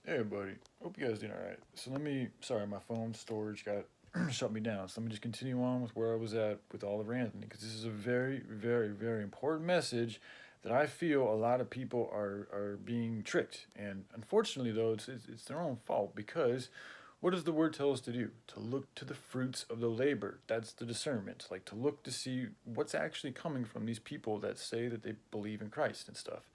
Hey, buddy. Hope you guys doing all right. So sorry, my phone storage got shut me down. So let me just continue on with where I was at with Oliver Anthony, because this is a very, very, very important message that I feel a lot of people are being tricked. And unfortunately, though, it's their own fault because what does the word tell us to do? To look to the fruits of the labor. That's the discernment. Like to look to see what's actually coming from these people that say that they believe in Christ and stuff.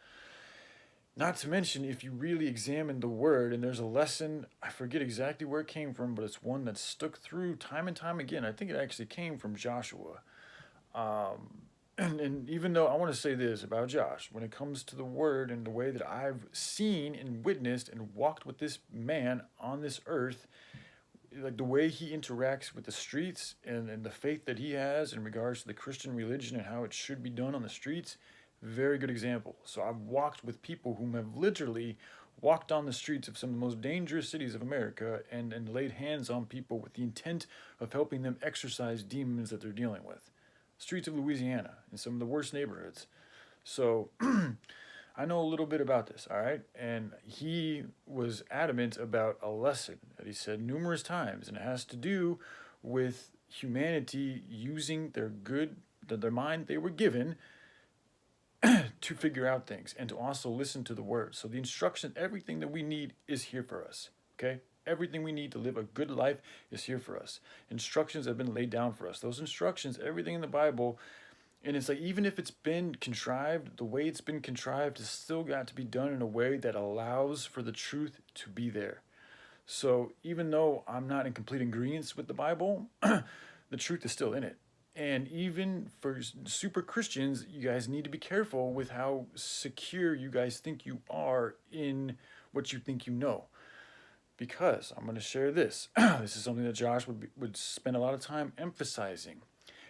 Not to mention, if you really examine the word, and there's a lesson, I forget exactly where it came from, but it's one that stuck through time and time again. I think it actually came from Joshua. And even though I want to say this about Josh, when it comes to the word and the way that I've seen and witnessed and walked with this man on this earth, like the way he interacts with the streets and the faith that he has in regards to the Christian religion and how it should be done on the streets, very good example. So I've walked with people whom have literally walked on the streets of some of the most dangerous cities of America and laid hands on people with the intent of helping them exorcise demons that they're dealing with. Streets of Louisiana in some of the worst neighborhoods. So I know a little bit about this, all right? And he was adamant about a lesson that he said numerous times, and it has to do with humanity using their mind they were given to figure out things and to also listen to the word. So the instruction, everything that we need is here for us, okay? Everything we need to live a good life is here for us. Instructions have been laid down for us. Those instructions, everything in the Bible, and it's like even if it's been contrived, the way it's been contrived has still got to be done in a way that allows for the truth to be there. So even though I'm not in complete agreement with the Bible, the truth is still in it. And even for super Christians, you guys need to be careful with how secure you guys think you are in what you think you know. Because I'm going to share this. This is something that Josh would spend a lot of time emphasizing.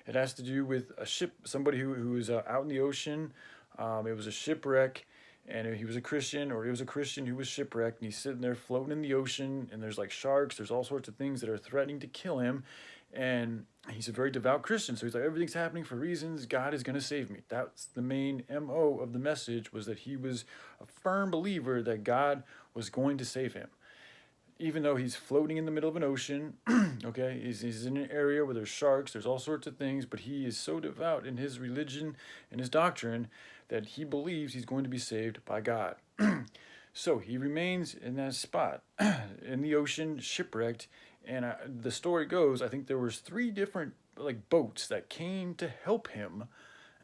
It has to do with a ship, somebody who was out in the ocean. It was a shipwreck, and he was a Christian, or he was a Christian who was shipwrecked, and he's sitting there floating in the ocean, and there's like sharks, there's all sorts of things that are threatening to kill him, and he's a very devout Christian, so he's like, everything's happening for reasons, God is going to save me. That's the main MO of the message, was that he was a firm believer that God was going to save him even though he's floating in the middle of an ocean, okay, he's in an area where there's sharks, there's all sorts of things, but he is so devout in his religion and his doctrine that he believes he's going to be saved by God. So he remains in that spot in the ocean, shipwrecked, and the story goes, I think there was three different like boats that came to help him,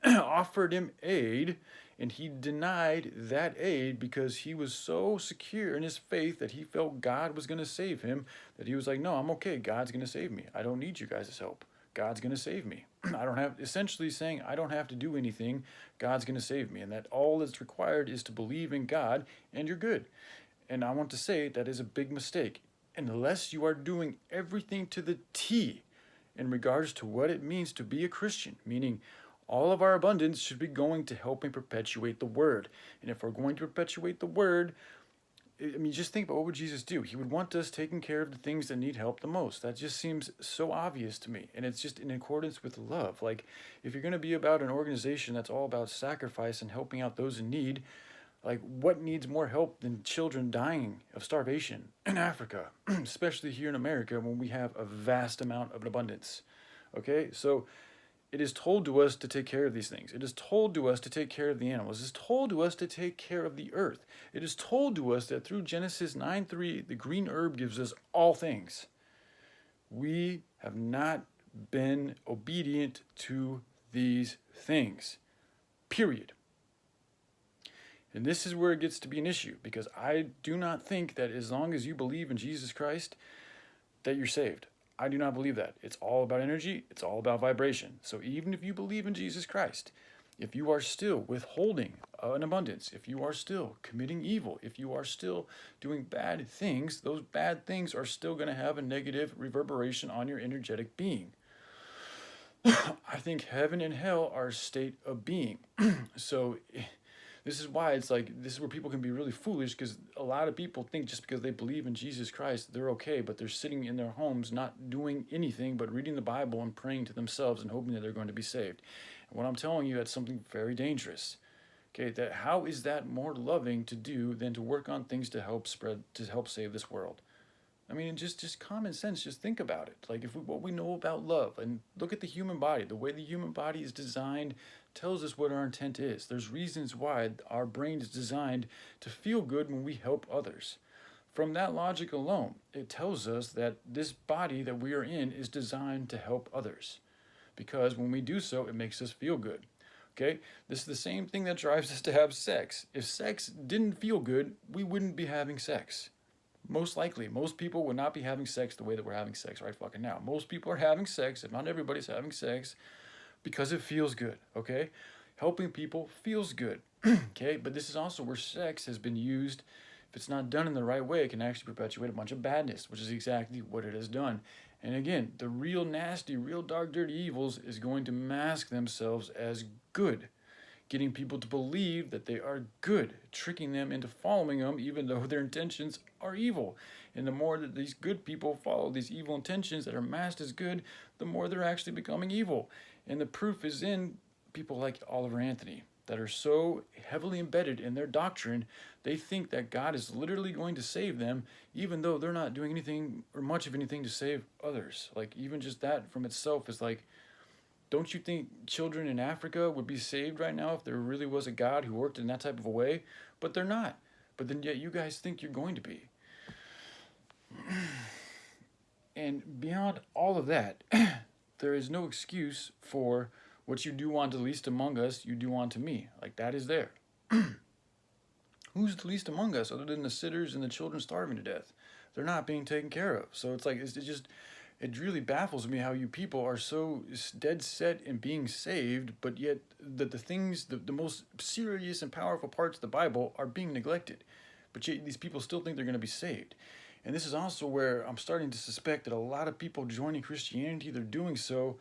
offered him aid, and he denied that aid because he was so secure in his faith that he felt God was going to save him, that he was like, no, I'm okay. God's going to save me. I don't need you guys' help. God's going to save me. I don't have, essentially saying, I don't have to do anything. God's going to save me. And that all that's required is to believe in God and you're good. And I want to say that is a big mistake. Unless you are doing everything to the T in regards to what it means to be a Christian, meaning all of our abundance should be going to helping perpetuate the word. And if we're going to perpetuate the word, I mean, just think about what would Jesus do? He would want us taking care of the things that need help the most. That just seems so obvious to me. And it's just in accordance with love. Like, if you're going to be about an organization that's all about sacrifice and helping out those in need, like, what needs more help than children dying of starvation in Africa, especially here in America when we have a vast amount of abundance? Okay, so it is told to us to take care of these things. It is told to us to take care of the animals. It is told to us to take care of the earth. It is told to us that through Genesis 9:3, the green herb gives us all things. We have not been obedient to these things. Period. And this is where it gets to be an issue, because I do not think that as long as you believe in Jesus Christ, that you're saved. I do not believe that. It's all about energy. It's all about vibration. So even if you believe in Jesus Christ, if you are still withholding an abundance, if you are still committing evil, if you are still doing bad things, those bad things are still going to have a negative reverberation on your energetic being. I think heaven and hell are a state of being. So this is why it's like, this is where people can be really foolish, because a lot of people think just because they believe in Jesus Christ, they're okay, but they're sitting in their homes not doing anything but reading the Bible and praying to themselves and hoping that they're going to be saved. And what I'm telling you, that's something very dangerous. Okay, that how is that more loving to do than to work on things to help save this world? I mean, just common sense. Just think about it. Like if what we know about love, and look at the human body, the way the human body is designed tells us what our intent is. There's reasons why our brain is designed to feel good when we help others. From that logic alone, it tells us that this body that we are in is designed to help others, because when we do so, it makes us feel good. Okay, this is the same thing that drives us to have sex. If sex didn't feel good, we wouldn't be having sex. Most likely, most people would not be having sex the way that we're having sex right fucking now. Most people are having sex, if not everybody's having sex, because it feels good, okay? Helping people feels good, okay? But this is also where sex has been used. If it's not done in the right way, it can actually perpetuate a bunch of badness, which is exactly what it has done. And again, the real nasty, real dark, dirty evils is going to mask themselves as good, getting people to believe that they are good, tricking them into following them even though their intentions are evil. And the more that these good people follow these evil intentions that are masked as good, the more they're actually becoming evil. And the proof is in people like Oliver Anthony that are so heavily embedded in their doctrine, they think that God is literally going to save them, even though they're not doing anything or much of anything to save others. Like, even just that from itself is like, don't you think children in Africa would be saved right now if there really was a God who worked in that type of a way? But they're not. But then yet you guys think you're going to be. And beyond all of that, there is no excuse for what you do unto the least among us, you do unto me. Like, that is there. Who's the least among us other than the sitters and the children starving to death? They're not being taken care of. So it's like, it really baffles me how you people are so dead set in being saved, but yet the things, the most serious and powerful parts of the Bible are being neglected. But yet these people still think they're going to be saved. And this is also where I'm starting to suspect that a lot of people joining Christianity, they're doing so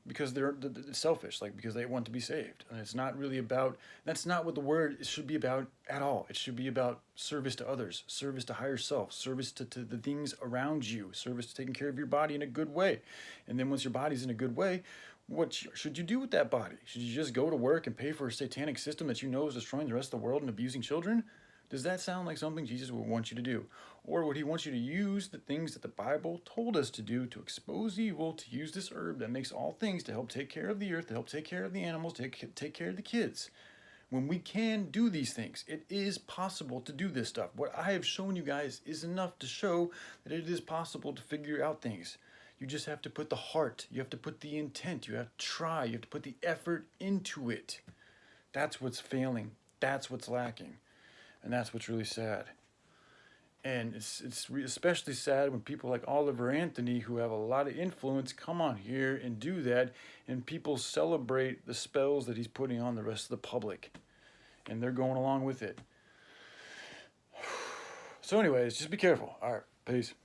because they're selfish, like because they want to be saved. And it's not really about, that's not what the word should be about at all. It should be about service to others, service to higher self, service to the things around you, service to taking care of your body in a good way. And then once your body's in a good way, what should you do with that body? Should you just go to work and pay for a satanic system that you know is destroying the rest of the world and abusing children? Does that sound like something Jesus would want you to do? Or would he want you to use the things that the Bible told us to do to expose evil, to use this herb that makes all things to help take care of the earth, to help take care of the animals, take care of the kids? When we can do these things, it is possible to do this stuff. What I have shown you guys is enough to show that it is possible to figure out things. You just have to put the heart, you have to put the intent, you have to try, you have to put the effort into it. That's what's failing. That's what's lacking. And that's what's really sad. And it's especially sad when people like Oliver Anthony, who have a lot of influence, come on here and do that, and people celebrate the spells that he's putting on the rest of the public. And they're going along with it. So anyways, just be careful. All right, peace.